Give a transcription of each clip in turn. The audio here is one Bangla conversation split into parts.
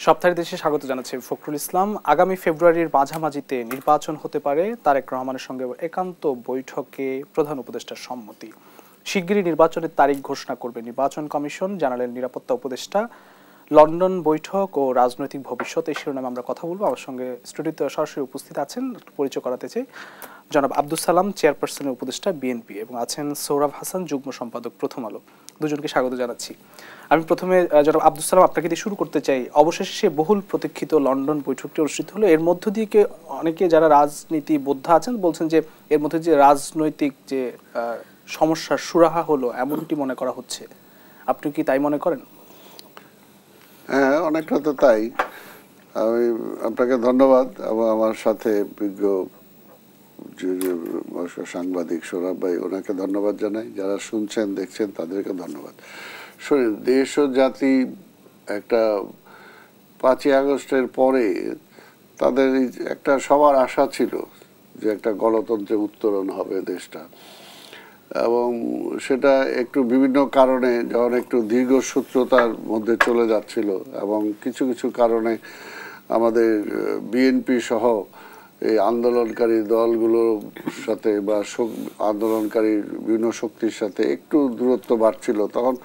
সপ্তাহের দেশে স্বাগত জানাচ্ছি ফখরুল ইসলাম। আগামী ফেব্রুয়ারির মাঝামাঝিতে নির্বাচন হতে পারে, তারেক রহমানের সঙ্গে একান্ত বৈঠকে প্রধান উপদেষ্টার সম্মতি। শিগগিরই নির্বাচনের তারিখ ঘোষণা করবে নির্বাচন কমিশন, জানালেন নিরাপত্তা উপদেষ্টা। লন্ডন বৈঠক ও রাজনৈতিক ভবিষ্যৎ, এই শিরোনামে আমরা কথা বলবো। আমার সঙ্গে স্টুডিওতে সরাসরি উপস্থিত আছেন, পরিচয় করাতে চাই, জনাব আব্দুস সালাম, চেয়ারপারসনের উপদেষ্টা বিএনপি, এবং আছেন সৌরভ হাসান, যুগ্ম সম্পাদক প্রথম আলো। দুজনকে স্বাগত জানাচ্ছি। আমি প্রথমে জনাব আব্দুস সালাম আপনাকে দিয়ে শুরু করতে চাই। অবশেষে সে বহুল প্রতীক্ষিত লন্ডন বৈঠকটি অনুষ্ঠিত হলো। এর মধ্য দিয়ে অনেকে যারা রাজনীতি বোদ্ধা আছেন বলছেন যে এর মধ্যে যে রাজনৈতিক যে সমস্যার সুরাহা হলো এমনটি মনে করা হচ্ছে। আপনি কি তাই মনে করেন? হ্যাঁ, অনেকটা তো তাই। আমি আপনাকে ধন্যবাদ এবং আমার সাথে বিজ্ঞ সাংবাদিক সৌরভ ভাই, ওনাকে ধন্যবাদ জানাই। যারা শুনছেন দেখছেন তাদেরকে ধন্যবাদ। শুনুন, দেশ ও জাতি একটা 5ই আগস্টের পরে তাদের একটা সবার আশা ছিল যে একটা গণতন্ত্রে উত্তরণ হবে দেশটা, এবং সেটা একটু বিভিন্ন কারণে যখন একটু দীর্ঘসূত্রতার মধ্যে চলে যাচ্ছিল, এবং কিছু কিছু কারণে আমাদের বিএনপি সহ এই আন্দোলনকারী দলগুলোর সাথে বা আন্দোলনকারী বিভিন্ন শক্তির সাথে একটু দূরত্ব বাড়ছিল, তখন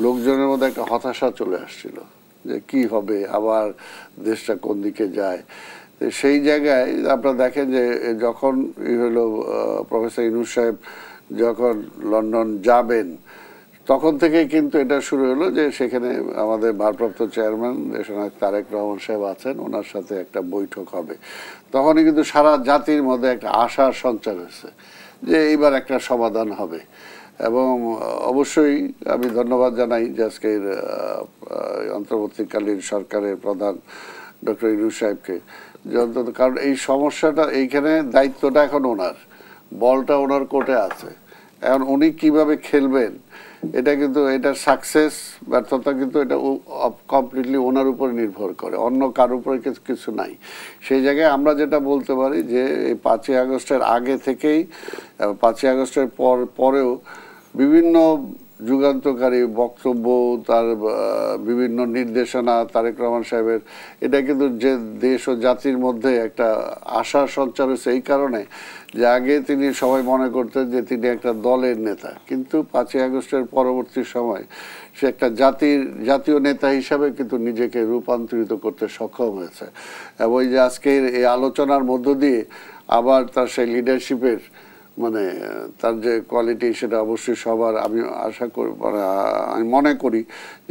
লোকজনের মধ্যে একটা হতাশা চলে আসছিল যে কি হবে, আবার দেশটা কোন দিকে যায়। সেই জায়গায় আপনারা দেখেন যে যখন হলো প্রফেসর ইউনূস সাহেব যখন লন্ডন যাবেন, তখন থেকে কিন্তু এটা শুরু হলো যে সেখানে আমাদের ভারপ্রাপ্ত চেয়ারম্যান দেশনায়ক তারেক রহমান সাহেব আছেন, ওনার সাথে একটা বৈঠক হবে। তখনই কিন্তু সারা জাতির মধ্যে একটা আশার সঞ্চার হয়েছে যে এইবার একটা সমাধান হবে। এবং অবশ্যই আমি ধন্যবাদ জানাই যে আজকের অন্তর্বর্তীকালীন সরকারের প্রধান ডক্টর ইউনূস সাহেবকে, কারণ এই সমস্যাটা, এইখানে দায়িত্বটা এখন ওনার, বলটা ওনার কোর্টে আছে। এখন উনি কিভাবে খেলবেন এটা কিন্তু, এটা সাকসেস ব্যর্থতা কিন্তু এটা কমপ্লিটলি ওনার উপর নির্ভর করে, অন্য কার উপরে কিছু নাই। সেই জায়গায় আমরা যেটা বলতে পারি যে এই 5ই আগস্টের আগে থেকেই, 5ই আগস্টের পরেও বিভিন্ন যুগান্তকারী বক্তব্য, তার বিভিন্ন নির্দেশনা তারেক রহমান সাহেবের, এটা কিন্তু যে দেশ ও জাতির মধ্যে একটা আশার সঞ্চার হয়েছে এই কারণে যে আগে তিনি সবাই মনে করতেন যে তিনি একটা দলের নেতা, কিন্তু 5ই আগস্টের পরবর্তী সময় সে একটা জাতীয় নেতা হিসাবে কিন্তু নিজেকে রূপান্তরিত করতে সক্ষম হয়েছে। এবং এই যে আজকের এই আলোচনার মধ্য দিয়ে আবার তার সেই লিডারশিপের মানে তার যে কোয়ালিটি, সেটা অবশ্যই সবার, আমি আশা করি, আমি মনে করি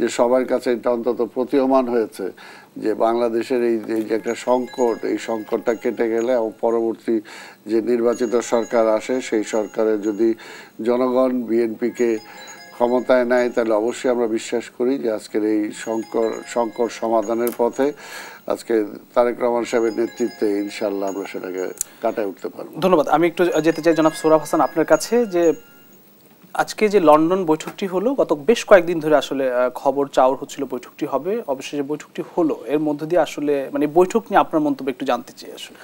যে সবার কাছে এটা অন্তত প্রতীয়মান হয়েছে যে বাংলাদেশের এই যে একটা সংকট, এই সংকটটা কেটে গেলে এবং পরবর্তী যে নির্বাচিত সরকার আসে, সেই সরকারে যদি জনগণ বিএনপিকে ক্ষমতায় নেয়, তাহলে অবশ্যই আমরা বিশ্বাস করি যে আজকের এই সংকট সমাধানের পথে আজকে তারেক রহমান সাহেবের নেতৃত্বে ইনশাআল্লাহ আমরা সেটাকে কাটায় উঠতে পারবো। ধন্যবাদ। আমি একটু যেতে চাই জনাব সৌরভ হাসান আপনার কাছে, যে আজকে যে লন্ডন বৈঠকটি হলো, গত বেশ কয়েকদিন ধরে আসলে খবর চাউর হচ্ছিল বৈঠকটি হবে, অবশেষে বৈঠকটি হলো। এর মধ্য দিয়ে আসলে মানে বৈঠক নিয়ে আপনার মন্তব্য একটু জানতে চাই। আসলে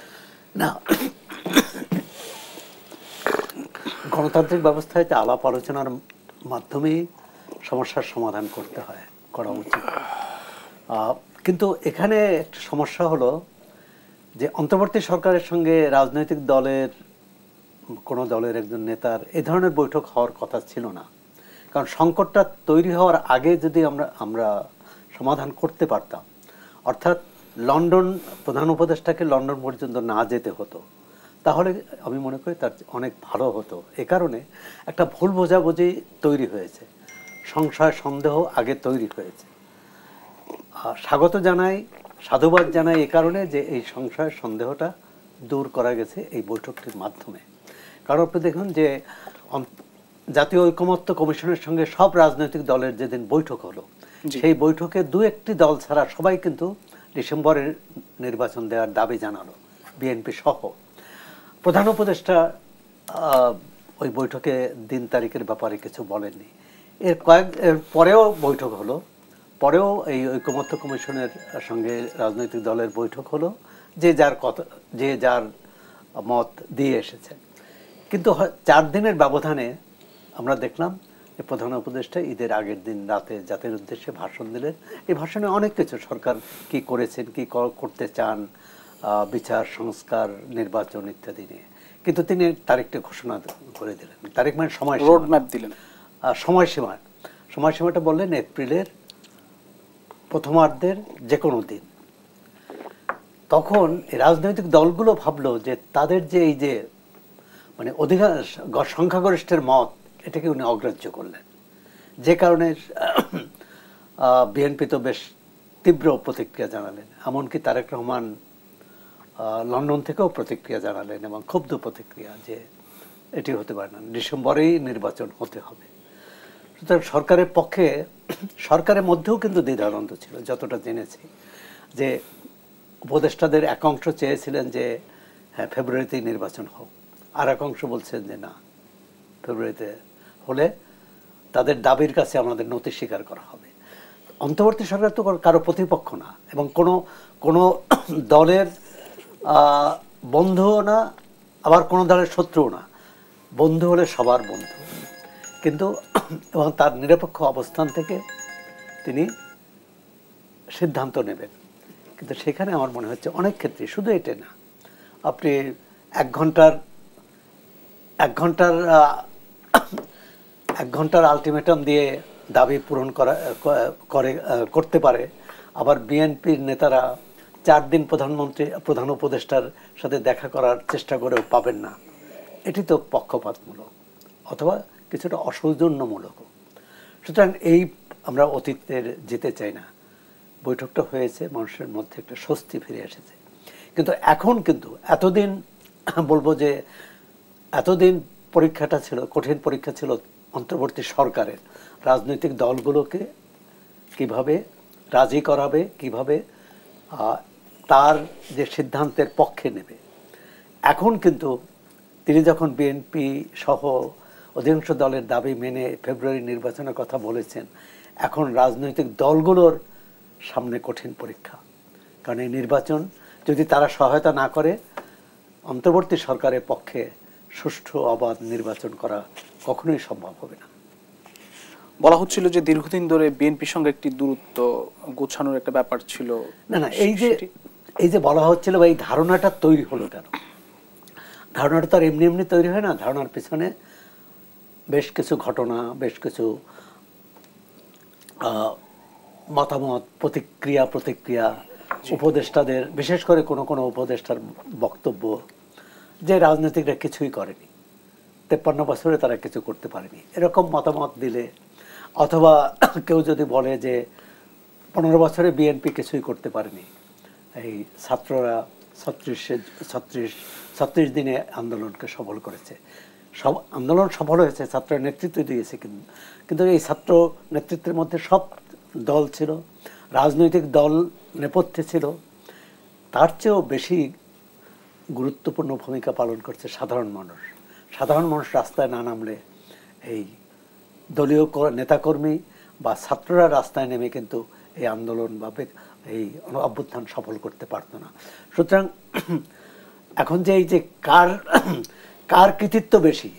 না, গণতান্ত্রিক ব্যবস্থায় আলাপ আলোচনার মাধ্যমেই সমস্যার সমাধান করা উচিত। কিন্তু এখানে একটা সমস্যা হলো যে অন্তর্বর্তী সরকারের সঙ্গে রাজনৈতিক দলের কোনো দলের একজন নেতার এ ধরনের বৈঠক হওয়ার কথা ছিল না। কারণ সংকটটা তৈরি হওয়ার আগে যদি আমরা সমাধান করতে পারতাম, অর্থাৎ প্রধান উপদেষ্টাকে লন্ডন পর্যন্ত না যেতে হতো, তাহলে আমি মনে করি তার অনেক ভালো হতো। এ কারণে একটা ভুল বোঝাবুঝি তৈরি হয়েছে, সংশয় সন্দেহ আগে তৈরি হয়েছে। স্বাগত জানাই, সাধুবাদ জানাই এ কারণে যে এই সংশয় সন্দেহটা দূর করা গেছে এই বৈঠকটির মাধ্যমে। কারণ আপনি দেখুন যে জাতীয় ঐকমত্য কমিশনের সঙ্গে সব রাজনৈতিক দলের যেদিন বৈঠক হলো, সেই বৈঠকে 2-1টি দল ছাড়া সবাই কিন্তু ডিসেম্বরের নির্বাচন দেওয়ার দাবি জানালো, বিএনপি সহ। প্রধান উপদেষ্টা ওই বৈঠকে দিন তারিখের ব্যাপারে কিছু বলেননি। এর পরেও বৈঠক হলো, পরেও এই ঐকমত্য কমিশনের সঙ্গে রাজনৈতিক দলের বৈঠক হলো, যে যার মত দিয়ে এসেছে। কিন্তু 4 দিনের ব্যবধানে আমরা দেখলাম যে প্রধান উপদেষ্টা ঈদের আগের দিন রাতে জাতির উদ্দেশ্যে ভাষণ দিলেন। এই ভাষণে অনেক কিছু সরকার কি করেছেন, কি করতে চান, বিচার সংস্কার, নির্বাচন ইত্যাদি নিয়ে, কিন্তু তিনি তারিখটা ঘোষণা করে দিলেন। তারিখ মানে সময়, রোড ম্যাপ দিলেন, সময়সীমাটা বললেন এপ্রিলের প্রথমার্ধের যে কোনো দিন। তখন রাজনৈতিক দলগুলো ভাবলো যে তাদের যে এই যে মানে অধিকাংশ সংখ্যাগরিষ্ঠের মত, এটাকে উনি অগ্রাহ্য করলেন, যে কারণে বিএনপি তো বেশ তীব্র প্রতিক্রিয়া জানালেন। এমনকি তারেক রহমান লন্ডন থেকেও প্রতিক্রিয়া জানালেন, এবং ক্ষুব্ধ প্রতিক্রিয়া, যে এটি হতে পারে না, ডিসেম্বরেই নির্বাচন হতে হবে। সুতরাং সরকারের পক্ষে, সরকারের মধ্যেও কিন্তু দ্বিধাদ্বন্দ্ব ছিল, যতটা জেনেছি, যে উপদেষ্টাদের এক অংশ চেয়েছিলেন যে হ্যাঁ ফেব্রুয়ারিতেই নির্বাচন হোক, আর এক অংশ বলছেন যে না, ফেব্রুয়ারিতে হলে তাদের দাবির কাছে আমাদের নতি স্বীকার করা হবে। অন্তর্বর্তী সরকার তো কারো প্রতিপক্ষ না, এবং কোনো দলের বন্ধুও না, আবার কোনো দলের শত্রুও না। বন্ধু হলে সবার বন্ধু, কিন্তু এবং তার নিরপেক্ষ অবস্থান থেকে তিনি সিদ্ধান্ত নেবেন। কিন্তু সেখানে আমার মনে হচ্ছে অনেক ক্ষেত্রে, শুধু এটা না, আপনি এক ঘন্টার আলটিমেটাম দিয়ে দাবি পূরণ করতে পারে, আবার বিএনপির নেতারা 4 দিন প্রধান উপদেষ্টার সাথে দেখা করার চেষ্টা করেও পাবেন না। এটি তো পক্ষপাতমূলক অথবা কিছুটা অসৌজন্যমূলক। সুতরাং এই আমরা অতীতের যেতে চাই না। বৈঠকটা হয়েছে, মানুষের মধ্যে একটা স্বস্তি ফিরে এসেছে। কিন্তু এখন কিন্তু এতদিন বলবো যে এতদিন পরীক্ষাটা ছিল, কঠিন পরীক্ষা ছিল অন্তর্বর্তী সরকারের, রাজনৈতিক দলগুলোকে কিভাবে রাজি করাবে, কিভাবে তার যে সিদ্ধান্তের পক্ষে নেবে। এখন কিন্তু তিনি যখন বিএনপি সহ অধিকাংশ দলের দাবি মেনে ফেব্রুয়ারি নির্বাচনের কথা বলেছেন, এখন রাজনৈতিক দলগুলোর সামনে কঠিন পরীক্ষা। কারণ এই নির্বাচন যদি তারা সহায়তা না করে, অন্তর্বর্তী সরকারের পক্ষে সুষ্ঠু অবাধ নির্বাচন করা কখনোই সম্ভব হবে না। বলা হচ্ছিল যে দীর্ঘদিন ধরে বিএনপির সঙ্গে একটি দূরত্ব গোছানোর একটা ব্যাপার ছিল। না, এই যে বলা হচ্ছিল বা এই ধারণাটা তৈরি হলো কেন? ধারণাটা তো আর এমনি এমনি তৈরি হয় না। ধারণার পিছনে বেশ কিছু ঘটনা, বেশ কিছু মতামত, প্রতিক্রিয়া, উপদেষ্টাদের, বিশেষ করে কোনো উপদেষ্টার বক্তব্য যে রাজনীতিকরা কিছুই করেনি, 53 বছরে তারা কিছু করতে পারেনি, এরকম মতামত দিলে, অথবা কেউ যদি বলে যে 15 বছরে বিএনপি কিছুই করতে পারেনি, এই ছাত্ররা 36 দিনে আন্দোলনকে সফল করেছে, সব আন্দোলন সফল হয়েছে, ছাত্ররা নেতৃত্ব দিয়েছে, কিন্তু এই ছাত্র নেতৃত্বের মধ্যে সব দল ছিল, রাজনৈতিক দল নেপথ্যে ছিল। তার চেয়েও বেশি গুরুত্বপূর্ণ ভূমিকা পালন করছে সাধারণ মানুষ। সাধারণ মানুষ রাস্তায় না নামলে এই দলীয় নেতাকর্মী বা ছাত্ররা রাস্তায় নেমে কিন্তু এই আন্দোলন বা এই অভ্যুত্থান সফল করতে পারত না। সুতরাং এখন যে এই যে কার কৃতিত্ব বেশি,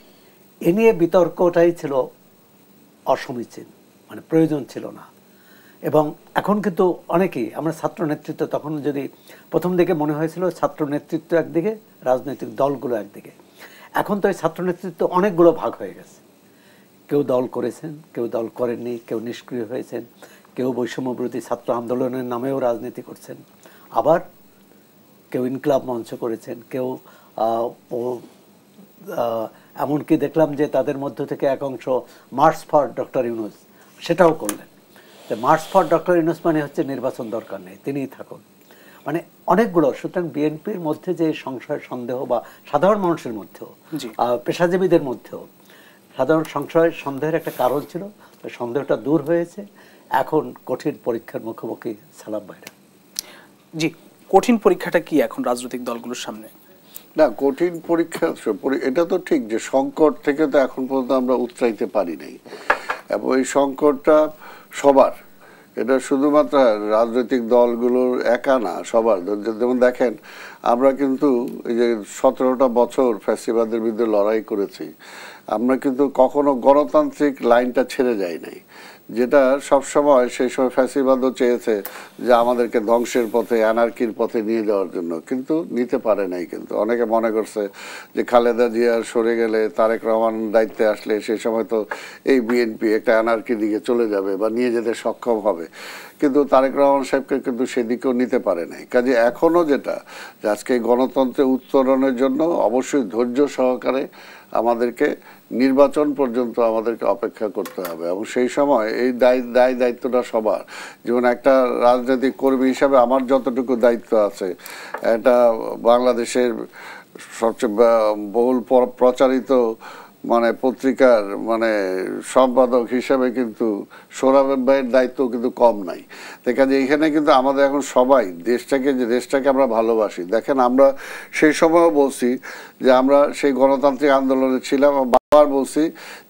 এ নিয়ে বিতর্কটাই ছিল অসমীচীন, মানে প্রয়োজন ছিল না। এবং এখন কিন্তু অনেকেই, আমরা ছাত্র নেতৃত্ব, তখন যদি প্রথম দিকে মনে হয়েছিল ছাত্র নেতৃত্ব একদিকে, রাজনৈতিক দলগুলো একদিকে, এখন তো এই ছাত্র নেতৃত্ব অনেকগুলো ভাগ হয়ে গেছে। কেউ দল করেছেন, কেউ দল করেননি, কেউ নিষ্ক্রিয় হয়েছেন, কেউ বৈষম্যবিরোধী ছাত্র আন্দোলনের নামেও রাজনীতি করছেন, আবার কেউ ইনকলাব মঞ্চ করেছেন, কেউ এমনকি দেখলাম যে তাদের মধ্য থেকে এক অংশ মার্চ ফর ডক্টর ইউনূস সেটাও করলেন। মার্চ ফর ডক্টর ইউনূস মানে হচ্ছে নির্বাচন দরকার নেই, তিনিই থাকুন, মানে অনেকগুলো। সুতরাং বিএনপির মধ্যে যে সংশয় সন্দেহ, বা সাধারণ মানুষের মধ্যেও, পেশাজীবীদের মধ্যেও সাধারণ সংশয় সন্দেহের একটা কারণ ছিল, সন্দেহটা দূর হয়েছে। এখন কঠিন পরীক্ষার মুখোমুখি সালাম ভাইরা। জি, কঠিন পরীক্ষাটা কি এখন রাজনৈতিক দলগুলোর সামনে? না, কঠিন পরীক্ষা, এটা তো ঠিক যে সংকট থেকে তো এখন পর্যন্ত আমরা উতরাইতে পারি নাই, এবং এই সংকটটা সবার, এটা শুধুমাত্র রাজনৈতিক দলগুলোর একা না, সবার। যেমন দেখেন, আমরা কিন্তু এই যে 17টা বছর ফ্যাসিবাদের বিরুদ্ধে লড়াই করেছি, আমরা কিন্তু কখনো গণতান্ত্রিক লাইনটা ছেড়ে যাই নাই, যেটা সবসময় সেই সময় ফ্যাসিবাদও চেয়েছে যে আমাদেরকে ধ্বংসের পথে অ্যানার্কির পথে নিয়ে যাওয়ার জন্য, কিন্তু নিতে পারে নাই। কিন্তু অনেকে মনে করছে যে খালেদা জিয়া সরে গেলে তারেক রহমান দায়িত্বে আসলে সেই সময় তো এই বিএনপি একটা অ্যানার্কির দিকে চলে যাবে বা নিয়ে যেতে সক্ষম হবে, কিন্তু তারেক রহমান সাহেবকে কিন্তু সেদিকেও নিতে পারে নাই। কাজে এখনও যেটা যে আজকে গণতন্ত্রে উত্তরণের জন্য অবশ্যই ধৈর্য সহকারে আমাদেরকে নির্বাচন পর্যন্ত আমাদেরকে অপেক্ষা করতে হবে, এবং সেই সময় এই দায়িত্বটা সবার। যেমন একটা রাজনৈতিক কর্মী হিসাবে আমার যতটুকু দায়িত্ব আছে, এটা বাংলাদেশের সবচেয়ে বহুল প্রচারিত মানে পত্রিকার মানে সম্পাদক হিসাবে কিন্তু সোহরাব ভাইয়ের দায়িত্ব কিন্তু কম নাই। দেখেন এইখানে কিন্তু আমাদের এখন সবাই দেশটাকে আমরা ভালোবাসি। দেখেন আমরা সেই সময়ও বলছি যে আমরা সেই গণতান্ত্রিক আন্দোলনে ছিলাম, বারবার বলছি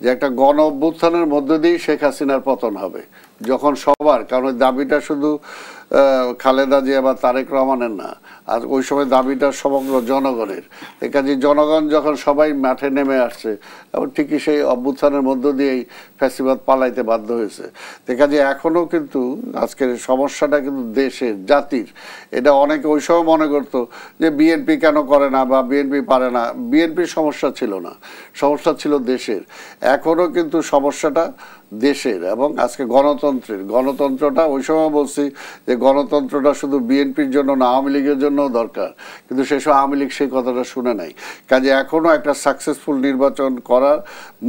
যে একটা গণ অভ্যুত্থানের মধ্য দিয়েই শেখ হাসিনার পতন হবে, যখন সবার, কারণ ওই দাবিটা শুধু খালেদা জিয়া বা তারেক রহমানের না, আর ওই সময় দাবিটা সমগ্র জনগণের। এ কাজে জনগণ যখন সবাই মাঠে নেমে আসছে, এবং ঠিকই সেই অভ্যুত্থানের মধ্য দিয়েই ফ্যাসিবাদ পালাইতে বাধ্য হয়েছে। এ কাজে এখনও কিন্তু আজকের সমস্যাটা কিন্তু দেশের, জাতির। এটা অনেকে ওই সময় মনে করতো যে বিএনপি কেন করে না বা বিএনপি পারে না। বিএনপির সমস্যা ছিল না, সমস্যা ছিল দেশের। এখনও কিন্তু সমস্যাটা দেশের, এবং আজকে গণতন্ত্রটা ওই সময় বলছি যে গণতন্ত্রটা শুধু বিএনপির জন্য না, আওয়ামী লীগের জন্যও দরকার, কিন্তু সেসব আওয়ামী লীগ সেই কথাটা শুনে নাই। কাজে এখনও একটা সাকসেসফুল নির্বাচন করার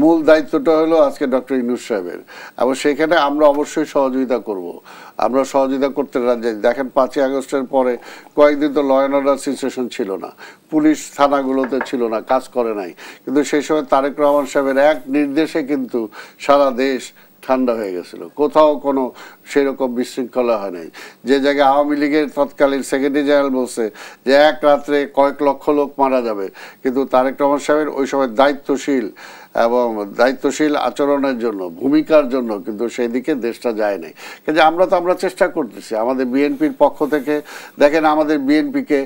মূল দায়িত্বটা হলো আজকে ডক্টর ইউনূস সাহেবের, এবং সেখানে আমরা অবশ্যই সহযোগিতা করব। আমরা সহযোগিতা করতে রাজি। দেখেন 5ই আগস্টের পরে কয়েকদিন তো ল অ্যান্ড অর্ডার সিচুয়েশন ছিল না, পুলিশ থানাগুলোতে ছিল না, কাজ করে নাই, কিন্তু সেই সময় তারেক রহমান সাহেবের এক নির্দেশে কিন্তু সারা দেশ ঠান্ডা হয়ে গেছিল, কোথাও কোনো সেরকম বিশৃঙ্খলা হয় নাই। যে জায়গায় আওয়ামী লীগের তৎকালীন সেক্রেটারি জেনারেল বলছে যে এক রাত্রে কয়েক লক্ষ লোক মারা যাবে, কিন্তু তারেক রহমান সাহেবের ওই সময় দায়িত্বশীল আচরণের জন্য, ভূমিকার জন্য কিন্তু সেই দিকে দেশটা যায় নাই। কিন্তু আমরা চেষ্টা করতেছি আমাদের বিএনপির পক্ষ থেকে। দেখেন আমাদের বিএনপিকে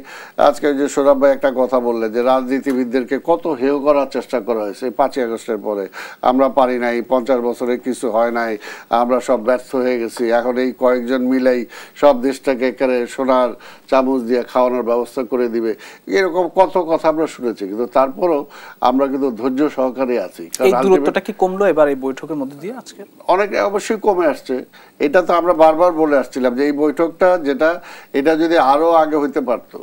আজকে যে সোহরাব ভাই একটা কথা বললেন যে রাজনীতিবিদদেরকে কত হেয় করার চেষ্টা করা হয়েছে 5ই আগস্টের পরে। আমরা পারি নাই, 50 বছরে কিছু হয় নাই, আমরা সব ব্যর্থ হয়ে গেছি, এখন এই কয়েকজন মিলেই সব দেশটাকে একেবারে সোনার চামচ দিয়ে খাওয়ানোর ব্যবস্থা করে দিবে, এরকম কত কথা আমরা শুনেছি। কিন্তু তারপরও আমরা কিন্তু ধৈর্য সহকারে আছি। এই দূরত্বটা কি কমলো এবার এই বৈঠকের মধ্যে দিয়ে? আজকে অনেক অবশ্যই কমে আসছে। এটা তো আমরা বারবার বলে আসছিলাম যে এই বৈঠকটা এটা যদি আরো আগে হইতে পারতো,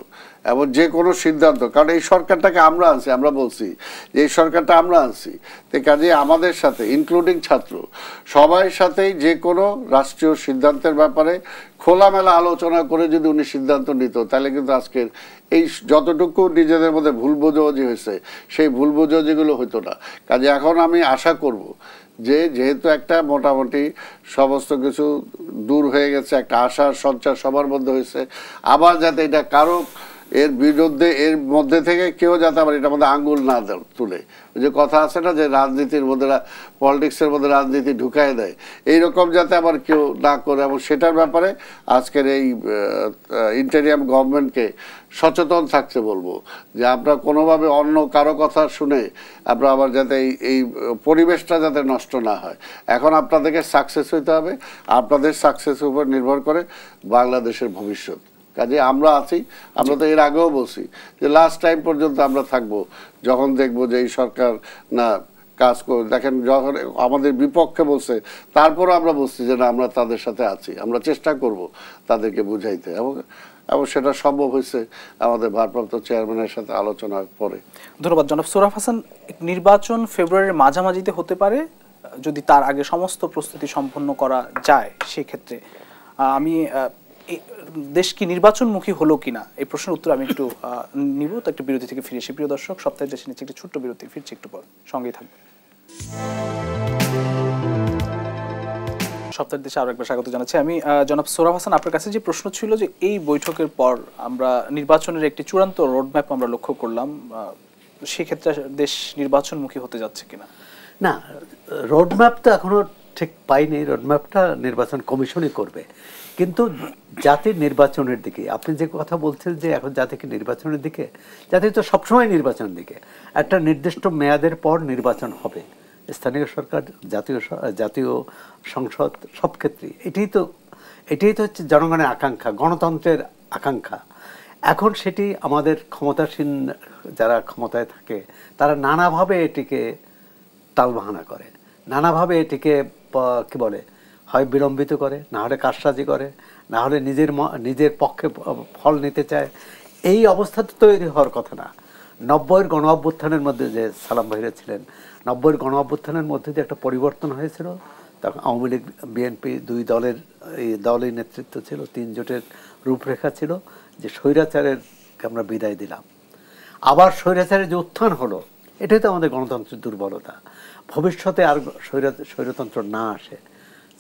এবং যে কোনো সিদ্ধান্ত, কারণ এই সরকারটাকে আমরা আনছি, আমরা বলছি যে এই সরকারটা আমরা আনছি, তো কাজে আমাদের সাথে ইনক্লুডিং ছাত্র সবাই সাথেই যে কোনো রাষ্ট্রীয় সিদ্ধান্তের ব্যাপারে খোলামেলা আলোচনা করে যদি উনি সিদ্ধান্ত নিত, তাহলে কিন্তু আজকের এই যতটুকু নিজেদের মধ্যে ভুল বোঝাবুঝি হয়েছে সেই ভুল বোঝাবুঝিগুলো হতো না। কাজে এখন আমি আশা করব যে যেহেতু একটা মোটামুটি সমস্ত কিছু দূর হয়ে গেছে, একটা আশার সঞ্চার সবার মধ্যে হয়েছে, আবার যাতে এটা কারো এর বিরুদ্ধে এর মধ্যে থেকে কেউ যাতে আবার এটার মধ্যে আঙ্গুল না তুলে, যে কথা আছে না যে রাজনীতির মধ্যে, পলিটিক্সের মধ্যে রাজনীতি ঢুকায় দেয়, এইরকম যাতে আবার কেউ না করে, এবং সেটার ব্যাপারে আজকের এই ইন্টেরিয়াম গভর্নমেন্টকে সচেতন থাকতে বলবো যে আমরা কোনোভাবে অন্য কারো কথা শুনে আমরা আবার যাতে এই পরিবেশটা যাতে নষ্ট না হয়। এখন আপনাদেরকে সাকসেস হইতে হবে, আপনাদের সাকসেসের উপর নির্ভর করে বাংলাদেশের ভবিষ্যৎ। কাজে আমরা আছি, আমরা তো এর আগেও বলছি যে লাস্ট টাইম পর্যন্ত আমরা থাকবো, যখন দেখবো যে এই সরকার না কাজ করে। দেখেন যখন আমাদের বিপক্ষে বলছে, তারপরও আমরা বলছি যে না আমরা তাদের সাথে আছি, আমরা চেষ্টা করব তাদেরকে বুঝাইতে, এবং সেটা সম্ভব হয়েছে আমাদের ভারপ্রাপ্ত চেয়ারম্যানের সাথে আলোচনার পরে। ধন্যবাদ জনাব সোহরাব হাসান। নির্বাচন ফেব্রুয়ারির মাঝামাঝিতে হতে পারে, যদি তার আগে সমস্ত প্রস্তুতি সম্পন্ন করা যায়। সেক্ষেত্রে আমি দেশ কি নির্বাচনমুখী হলো কিনা এই প্রশ্নের উত্তর আমি একটু নিব, তো একটা বিরতি থেকে ফিরে এসে। প্রিয় দর্শক, সপ্তাহের দেশে নিচ্ছে একটি ছোট্ট বিরতি, ফিরছি একটু পর, সঙ্গেই থাকবে। সপ্তাহের দেশে আরো একবার স্বাগত জানাচ্ছি আমি। জনাব সোহরাব হাসান, আপনার কাছে যে প্রশ্ন ছিল যে এই বৈঠকের পর আমরা নির্বাচনের একটি চূড়ান্ত রোডম্যাপ আমরা লক্ষ্য করলাম, সেক্ষেত্রে দেশ নির্বাচনমুখী হতে যাচ্ছে কিনা? না, রোডম্যাপ তো এখনো ঠিক পাইনি, রোডম্যাপটা নির্বাচন কমিশনই করবে। কিন্তু জাতির নির্বাচনের দিকে আপনি যে কথা বলছেন যে এখন জাতিকে নির্বাচনের দিকে, জাতি তো সবসময় নির্বাচনের দিকে, একটা নির্দিষ্ট মেয়াদের পর নির্বাচন হবে, স্থানীয় সরকার, জাতীয় সংসদ, সব ক্ষেত্রেই এটাই তো হচ্ছে জনগণের আকাঙ্ক্ষা, গণতন্ত্রের আকাঙ্ক্ষা। এখন সেটি আমাদের ক্ষমতাসীন যারা ক্ষমতায় থাকে তারা নানাভাবে এটিকে টালবাহানা করে, নানাভাবে এটিকে কি বলে, হয় বিলম্বিত করে, না হলে কারসাজি করে, না হলে নিজের পক্ষে ফল নিতে চায়। এই অবস্থা তো তৈরি হওয়ার কথা না। 90-এর গণ অভ্যুত্থানের মধ্যে যে সালাম ভাইরা ছিলেন, 90-এর গণ অভ্যুত্থানের মধ্যে যে একটা পরিবর্তন হয়েছিল, তখন আওয়ামী লীগ বিএনপি দুই দলের নেতৃত্ব ছিল, 3 জোটের রূপরেখা ছিল যে স্বৈরাচারের আমরা বিদায় দিলাম, আবার স্বৈরাচারের যে উত্থান হলো, এটাই তো আমাদের গণতন্ত্রের দুর্বলতা। ভবিষ্যতে আর স্বৈরতন্ত্র না আসে,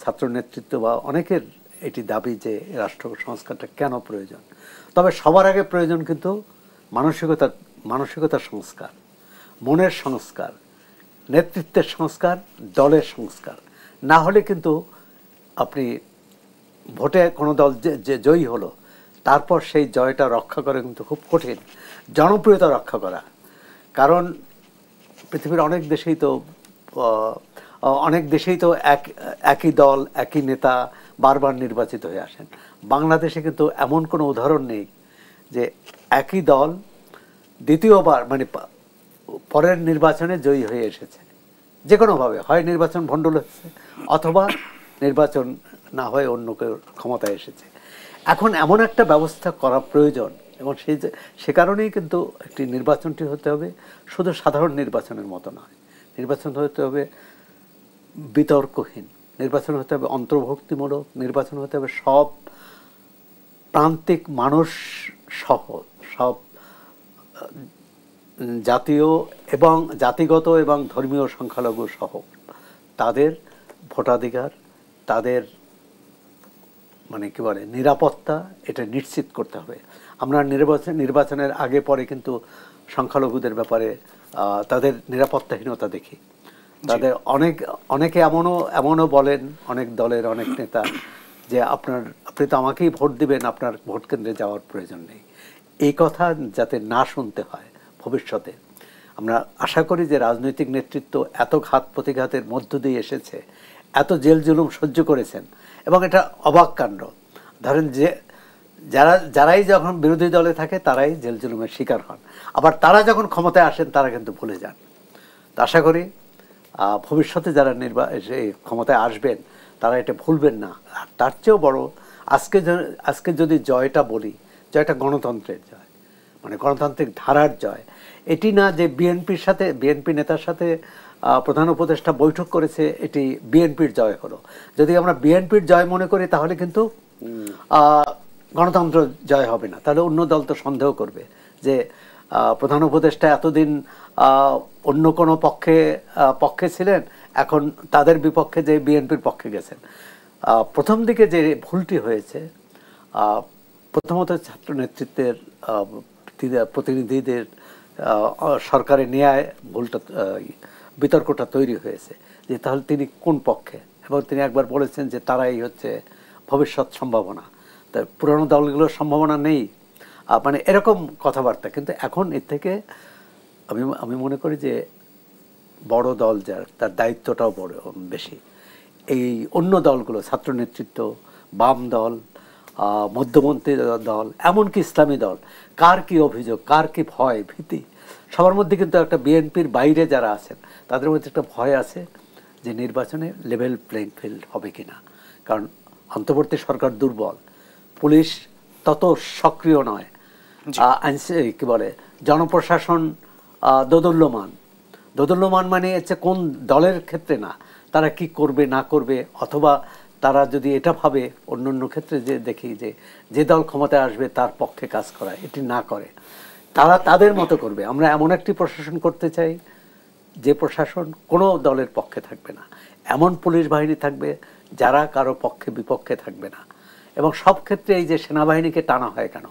ছাত্র নেতৃত্ব বা অনেকের এটি দাবি যে রাষ্ট্র সংস্কারটা কেন প্রয়োজন। তবে সবার আগে প্রয়োজন কিন্তু মানসিকতার সংস্কার, মনের সংস্কার, নেতৃত্বের সংস্কার, দলের সংস্কার। না হলে কিন্তু আপনি ভোটে কোনো দল যে জয়ী হলো, তারপর সেই জয়টা রক্ষা করা কিন্তু খুব কঠিন, জনপ্রিয়তা রক্ষা করা। কারণ পৃথিবীর অনেক দেশেই তো একই দল, একই নেতা বারবার নির্বাচিত হয়ে আসেন। বাংলাদেশে কিন্তু এমন কোনো উদাহরণ নেই যে একই দল দ্বিতীয়বার, মানে পরের নির্বাচনে জয়ী হয়ে এসেছে। যে কোনোভাবে হয় নির্বাচন ভণ্ডুল হচ্ছে, অথবা নির্বাচন না হয়ে অন্য কেউ ক্ষমতায় এসেছে। এখন এমন একটা ব্যবস্থা করা প্রয়োজন, এবং সে কারণেই কিন্তু একটি নির্বাচনটি হতে হবে শুধু সাধারণ নির্বাচনের মতো নয়। নির্বাচন হতে হবে বিতর্কহীন, নির্বাচন হতে হবে অন্তর্ভুক্তিমূলক, নির্বাচন হতে হবে সব প্রান্তিক মানুষ সহ, সব জাতীয় এবং জাতিগত এবং ধর্মীয় সংখ্যালঘু সহ তাদের ভোটাধিকার, তাদের মানে কি বলে নিরাপত্তা, এটা নিশ্চিত করতে হবে। আমরা নির্বাচনের আগে পরে কিন্তু সংখ্যালঘুদের ব্যাপারে তাদের নিরাপত্তাহীনতা দেখি। তাদের অনেকে এমনও বলেন, অনেক দলের অনেক নেতা, যে আপনি তো আমাকেই ভোট দিবেন, আপনার ভোট কেন্দ্রে যাওয়ার প্রয়োজন নেই। এই কথা যাতে না শুনতে হয় ভবিষ্যতে। আমরা আশা করি যে রাজনৈতিক নেতৃত্ব এত ঘাত প্রতিঘাতের মধ্য দিয়ে এসেছে, এত জেল জুলুম সহ্য করেছেন, এবং এটা অবাক কাণ্ড। ধরেন যে যারাই যখন বিরোধী দলে থাকে তারাই জেল জুলুমের শিকার হন, আবার তারা যখন ক্ষমতায় আসেন তারা কিন্তু ভুলে যান। তো আশা করি ভবিষ্যতে যারা ক্ষমতায় আসবেন তারা এটা ভুলবেন না। আর তার চেয়েও বড়, আজকে যদি জয়টা বলি, জয়টা গণতন্ত্রের জয়, মানে গণতান্ত্রিক ধারার জয়। এটি না যে বিএনপি নেতার সাথে প্রধান উপদেষ্টা বৈঠক করেছে, এটি বিএনপির জয় হলো। যদি আমরা বিএনপির জয় মনে করি তাহলে কিন্তু গণতন্ত্র জয় হবে না। তাহলে অন্য দল তো সন্দেহ করবে যে প্রধান উপদেষ্টা এতদিন অন্য কোনো পক্ষে ছিলেন, এখন তাদের বিপক্ষে যে বিএনপির পক্ষে গেছেন। প্রথম দিকে যে ভুলটি হয়েছে, প্রথমত ছাত্র নেতৃত্বের প্রতিনিধিদের সরকারে নেয় বিতর্কটা তৈরি হয়েছে যে তাহলে তিনি কোন পক্ষে, এবং তিনি একবার বলেছেন যে তারাই হচ্ছে ভবিষ্যৎ সম্ভাবনা, তাই পুরনো দলগুলোর সম্ভাবনা নেই, মানে এরকম কথাবার্তা। কিন্তু এখন এর থেকে আমি মনে করি যে বড় দল যার, তার দায়িত্বটাও বেশি। এই অন্য দলগুলো, ছাত্র নেতৃত্ব, বাম দল, মধ্যপন্থী দল, এমনকি ইসলামী দল, কার কি অভিযোগ, কার কি ভয় ভীতি, সবার মধ্যে কিন্তু একটা বিএনপির বাইরে যারা আছেন তাদের মধ্যে একটা ভয় আছে যে নির্বাচনে লেভেল প্লেইং ফিল্ড হবে কিনা। কারণ অন্তর্বর্তী সরকার দুর্বল, পুলিশ তত সক্রিয় নয়, কি বলে জনপ্রশাসন দোদুল্যমান মানে হচ্ছে কোন দলের ক্ষেত্রে না, তারা কি করবে না করবে, অথবা তারা যদি এটা ভাবে অন্য ক্ষেত্রে যে দেখি যে দল ক্ষমতায় আসবে তার পক্ষে কাজ করা, এটি না করে, তারা তাদের মতো করবে। আমরা এমন একটি প্রশাসন করতে চাই যে প্রশাসন কোনো দলের পক্ষে থাকবে না, এমন পুলিশ বাহিনী থাকবে যারা কারো পক্ষে বিপক্ষে থাকবে না। এবং সব ক্ষেত্রে এই যে সেনাবাহিনীকে টানা হয় কেন,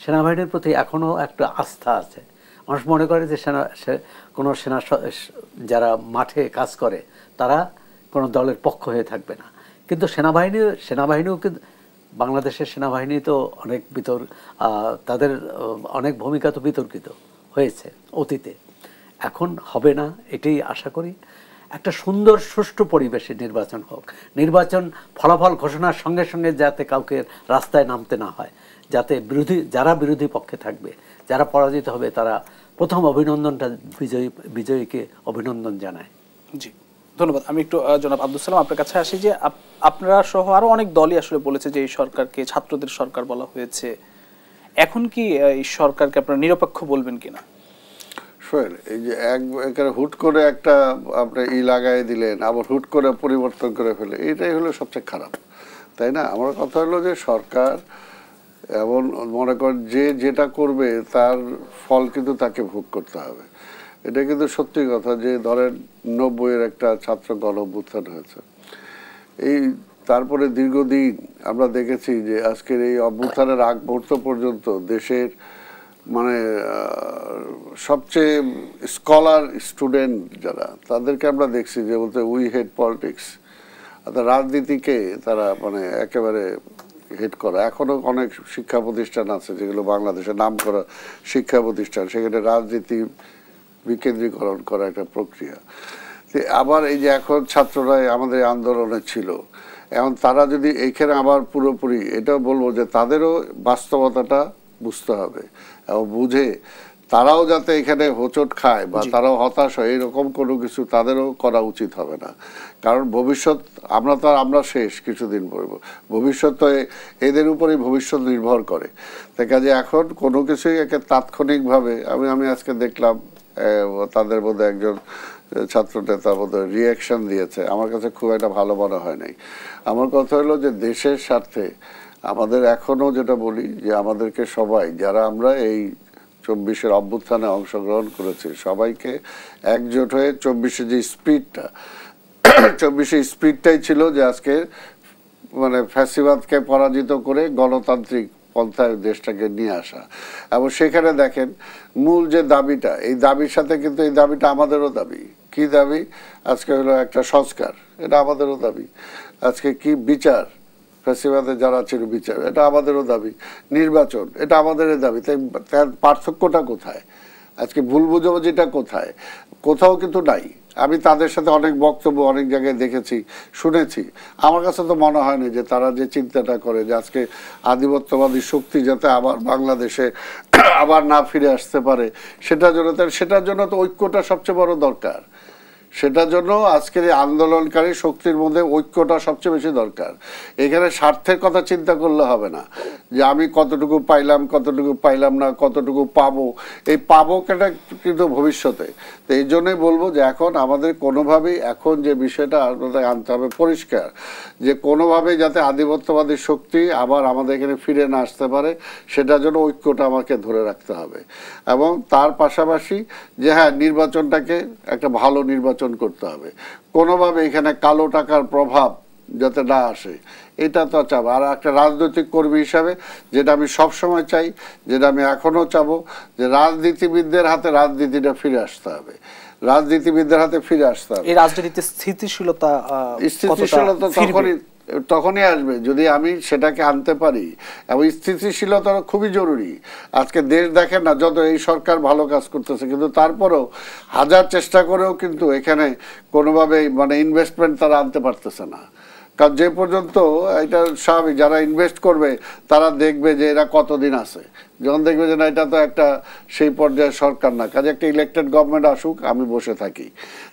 সেনাবাহিনীর প্রতি এখনও একটা আস্থা আছে। মানুষ মনে করে যে কোনো সেনা যারা মাঠে কাজ করে তারা কোনো দলের পক্ষ হয়ে থাকবে না। কিন্তু সেনাবাহিনীও কিন্তু বাংলাদেশের সেনাবাহিনী তো অনেক তাদের অনেক ভূমিকা তো বিতর্কিত হয়েছে অতীতে, এখন হবে না এটাই আশা করি। একটা সুন্দর সুষ্ঠু পরিবেশে নির্বাচন হোক, নির্বাচন ফলাফল ঘোষণার সঙ্গে সঙ্গে যাতে কাউকে রাস্তায় নামতে না হয়, যাতে যারা বিরোধী পক্ষে থাকবে, যারা পরাজিত হবে, তারা প্রথম অভিনন্দনটা বিজয়ীকে অভিনন্দন জানায়। জি, ধন্যবাদ। আমি একটু জনাব আব্দুল সালাম আপনার কাছে আসি যে আপনারা সহ আরো অনেক দলই আসলে বলেছে যে এই সরকারকে ছাত্রদের সরকার বলা হয়েছে, এখন কি এই সরকারকে আপনারা নিরপেক্ষ বলবেন কিনা? এই যে একবারে হুট করে একটা আপনি লাগাই দিলেন, আবার হুট করে পরিবর্তন করে ফেলে, এটাই হলো সবচেয়ে খারাপ, তাই না? আমার কথা হলো যে সরকার এমন মনে করেন যে যেটা করবে তার ফল কিন্তু তাকে ভোগ করতে হবে। এটা কিন্তু সত্যি কথা যে ধরেন 90-এর একটা ছাত্র গণ-অভ্যুত্থান হয়েছে, এই তারপরে দীর্ঘদিন আমরা দেখেছি যে আজকের এই অভ্যুত্থানের আগ মুহূর্ত পর্যন্ত দেশের মানে সবচেয়ে স্কলার স্টুডেন্ট যারা, তাদেরকে আমরা দেখছি যে বলতে উই হেট পলিটিক্স, অর্থাৎ রাজনীতিকে তারা মানে একেবারে হেট করা। এখনো অনেক শিক্ষা প্রতিষ্ঠান আছে যেগুলো বাংলাদেশের নাম করা শিক্ষা প্রতিষ্ঠান, সেখানে রাজনীতি বিকেন্দ্রীকরণ করা একটা প্রক্রিয়া। আবার এই যে এখন ছাত্ররা আমাদের আন্দোলনে ছিল, এখন তারা যদি এইখানে আবার পুরোপুরি, এটাও বলবো যে তাদেরও বাস্তবতাটা বুঝতে হবে এবং বুঝে তারাও যাতে এখানে হোঁচট খায় বা তারাও হতাশ হয়, এরকম কোনো কিছু তাদেরও করা উচিত হবে না। কারণ ভবিষ্যৎ আমরা শেষ কিছুদিন পরে, ভবিষ্যৎ তো এদের উপরেই ভবিষ্যৎ নির্ভর করে। তাই কাজে এখন কোনো কিছুই একে তাৎক্ষণিকভাবে আমি আজকে দেখলাম তাদের মধ্যে একজন ছাত্র নেতা বোধহয় রিয়াকশন দিয়েছে, আমার কাছে খুব একটা ভালো মনে হয় নাই। আমার কথা হলো যে দেশের স্বার্থে আমাদের এখনো যেটা বলি যে আমাদেরকে সবাই যারা আমরা এই 24-এর অভ্যুত্থানে অংশগ্রহণ করেছি সবাইকে একজোট হয়ে 24-এ যে স্পিডটা 24-এর স্পিডটাই ছিল যে আজকে মানে ফ্যাসিবাদকে পরাজিত করে গণতান্ত্রিক পন্থায় দেশটাকে নিয়ে আসা। এবং সেখানে দেখেন মূল যে দাবিটা, এই দাবির সাথে কিন্তু এই দাবিটা আমাদেরও দাবি। কি দাবি? আজকে হলো একটা সংস্কার, এটা আমাদেরও দাবি। আজকে কি বিচার, ফ্যাসিবাদে যারা ছিল বিচার, এটা আমাদেরও দাবি। নির্বাচন, এটা আমাদেরই দাবি। তাই তার পার্থক্যটা কোথায়? আজকে ভুল বুঝাবুঝিটা কোথায়? কোথাও কিন্তু নাই। আমি তাদের সাথে অনেক বক্তব্য অনেক জায়গায় দেখেছি, শুনেছি। আমার কাছে তো মনে হয়নি যে তারা যে চিন্তাটা করে যে আজকে আধিপত্যবাদী শক্তি যাতে আবার বাংলাদেশে আবার না ফিরে আসতে পারে, সেটার জন্য তো ঐক্যটা সবচেয়ে বড় দরকার। সেটার জন্য আজকের এই আন্দোলনকারী শক্তির মধ্যে ঐক্যটা সবচেয়ে বেশি দরকার। এখানে স্বার্থের কথা চিন্তা করলে হবে না যে আমি কতটুকু পাইলাম না, কতটুকু পাবো। এই পাবো কেটা কিন্তু ভবিষ্যতে। তো এই জন্যই বলবো যে এখন আমাদের কোনোভাবেই এখন যে বিষয়টা আনতে হবে পরিষ্কার, যে কোনোভাবেই যাতে আধিপত্যবাদী শক্তি আবার আমাদের এখানে ফিরে না আসতে পারে, সেটার জন্য ঐক্যটা আমাকে ধরে রাখতে হবে। এবং তার পাশাপাশি যে হ্যাঁ, নির্বাচনটাকে একটা ভালো নির্বাচন করতে হবে, কোনোভাবে এখানে কালো টাকার প্রভাব যাতে না আসে, এটা তো চাবো। আর একটা রাজনৈতিক কর্মী হিসাবে যেটা আমি সবসময় চাই, যেটা আমি এখনো চাবো, যে রাজনীতিবিদদের হাতে রাজনীতিটা ফিরে আসতে হবে, রাজনীতিবিদদের হাতে ফিরে আসতে হবে। এই রাজনীতিতে স্থিতিশীলতা তখনই আসবে যদি আমি সেটাকে আনতে পারি। এবং স্থিতিশীলতা খুবই জরুরি। আজকে দেশ দেখেন না, যত এই সরকার ভালো কাজ করতেছে, কিন্তু তারপরেও হাজার চেষ্টা করেও কিন্তু এখানে কোনোভাবেই মানে ইনভেস্টমেন্ট তারা আনতে পারতেছে না। কারণ যে পর্যন্ত এটা স্বাভাবিক, যারা ইনভেস্ট করবে তারা দেখবে যে এরা কতদিন আছে, যখন দেখবে যে না এটা তো একটা সেই পর্যায়ের সরকার না, কাজে একটা ইলেকটেড গভর্নমেন্ট আসুক, আমি বসে থাকি।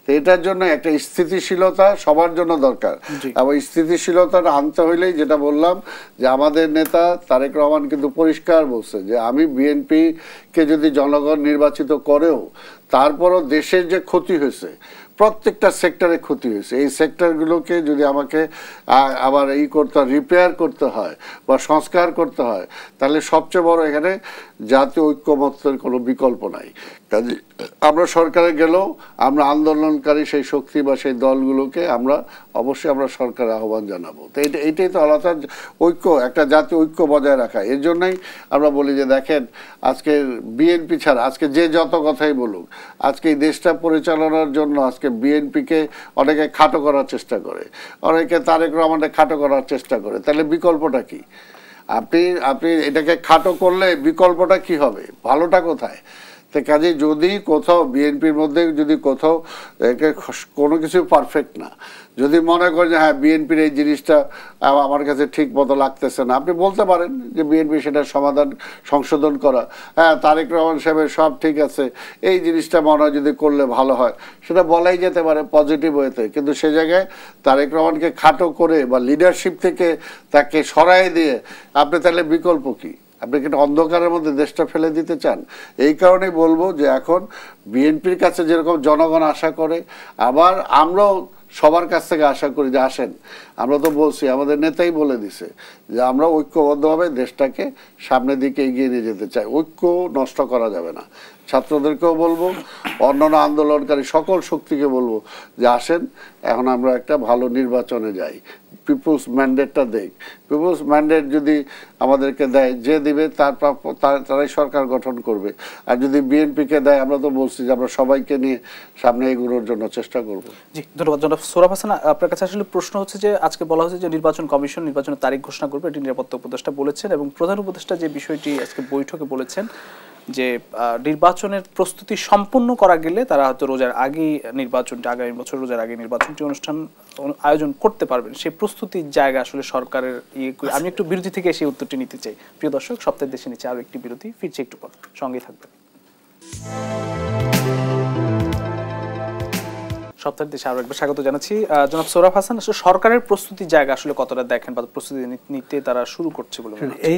তো এটার জন্য একটা স্থিতিশীলতা সবার জন্য দরকার। এবং স্থিতিশীলতাটা আনতে হইলেই যেটা বললাম যে আমাদের নেতা তারেক রহমান কিন্তু পরিষ্কার বলছে যে আমি বিএনপিকে যদি জনগণ নির্বাচিত করেও তারপরও দেশের যে ক্ষতি হয়েছে, প্রত্যেকটা সেক্টরে ক্ষতি হয়েছে, এই সেক্টরগুলোকে যদি আমাকে আবার করতে হয়, রিপেয়ার করতে হয় বা সংস্কার করতে হয়, তাহলে সবচেয়ে বড় এখানে জাতীয় ঐক্যমত্যের কোনো বিকল্প নাই। কাজে আমরা সরকারে গেলেও আমরা আন্দোলনকারী সেই শক্তি বা সেই দলগুলোকে আমরা অবশ্যই আমরা সরকারের আহ্বান জানাবো। তো এইটাই তো আলাদা ঐক্য, একটা জাতীয় ঐক্য বজায় রাখা। এর জন্যই আমরা বলি যে দেখেন আজকে বিএনপি ছাড়া আজকে যে যত কথাই বলুক, আজকে এই দেশটা পরিচালনার জন্য আজকে বিএনপিকে অনেকে খাটো করার চেষ্টা করে, অনেকে তারেক রহমানকে খাটো করার চেষ্টা করে। তাহলে বিকল্পটা কি? আপনি এটাকে খাটো করলে বিকল্পটা কি হবে? ভালোটা কোথায়? তো কাজে যদি কোথাও বিএনপির মধ্যে যদি কোথাও কোনো কিছু পারফেক্ট না, যদি মনে করেন যে হ্যাঁ বিএনপির এই জিনিসটা আমার কাছে ঠিক মতো লাগতেছে না, আপনি বলতে পারেন যে বিএনপি সেটা সমাধান সংশোধন করা, হ্যাঁ তারেক রহমান সাহেবের সব ঠিক আছে, এই জিনিসটা মনে হয় যদি করলে ভালো হয়, সেটা বলাই যেতে পারে পজিটিভ ওয়েতে। কিন্তু সে জায়গায় তারেক রহমানকে খাটো করে বা লিডারশিপ থেকে তাকে সরাই দিয়ে আপনি তাহলে বিকল্প কি? আপনি কি অন্ধকারের মধ্যে দেশটা ফেলে দিতে চান? এই কারণেই বলবো যে এখন বিএনপির কাছে যেরকম জনগণ আশা করে, আবার আমরাও সবার কাছ থেকে আশা করি যে আসেন, আমরা তো বলছি, আমাদের নেতাই বলে দিছে যে আমরা ঐক্যবদ্ধভাবে দেশটাকে সামনের দিকে এগিয়ে নিয়ে যেতে চাই, ঐক্য নষ্ট করা যাবে না। ছাত্রদেরকেও বলবো, অন্যান্য আন্দোলনকারী সকল শক্তিকে বলবো যে আসেন, এখন আমরা একটা ভালো নির্বাচনে যাই, পিপুলস ম্যান্ডেটটা দেখ। পিপুলস ম্যান্ডেট যদি আমাদেরকে দেয়, যে দিবে তার প্রাপ্য তারাই সরকার গঠন করবে। আর যদি বিএনপিকে দেয়, আমরা তো বলছি যে আমরা সবাইকে নিয়ে সামনে এগোনোর জন্য চেষ্টা করব। জি ধন্যবাদ জনাব সোহরাব হাসান। আপনার কাছে আসলে প্রশ্ন হচ্ছে যে আজকে বলা হচ্ছে যে নির্বাচন কমিশন নির্বাচনের তারিখ ঘোষণা করবে, এটি নিরাপত্তা উপদেষ্টা বলেছেন, এবং প্রধান উপদেষ্টা যে বিষয়টি আজকে বৈঠকে বলেছেন যে নির্বাচনের প্রস্তুতি সম্পূর্ণ করা গেলে তারা হয়তো রোজার আগেই নির্বাচনটি, আগামী বছর রোজার আগে নির্বাচনটি অনুষ্ঠান আয়োজন করতে পারবেন। সেই প্রস্তুতির জায়গা আসলে সরকারের আমি একটু বিরতি থেকে সেই উত্তরটি নিতে চাই। প্রিয় দর্শক, সপ্তাহের দেশে নিচে আরো একটি বিরতি, ফিরছে একটু পর, সঙ্গেই থাকবেন। সপ্তাহের দেশে আরো একবার স্বাগত জানাচ্ছি। জনাব সোহরাব হাসান, আসলে সরকারের প্রস্তুতির জায়গা আসলে কতটা দেখেন বা প্রস্তুতি নিতে তারা শুরু করছে বলে মনে হচ্ছে?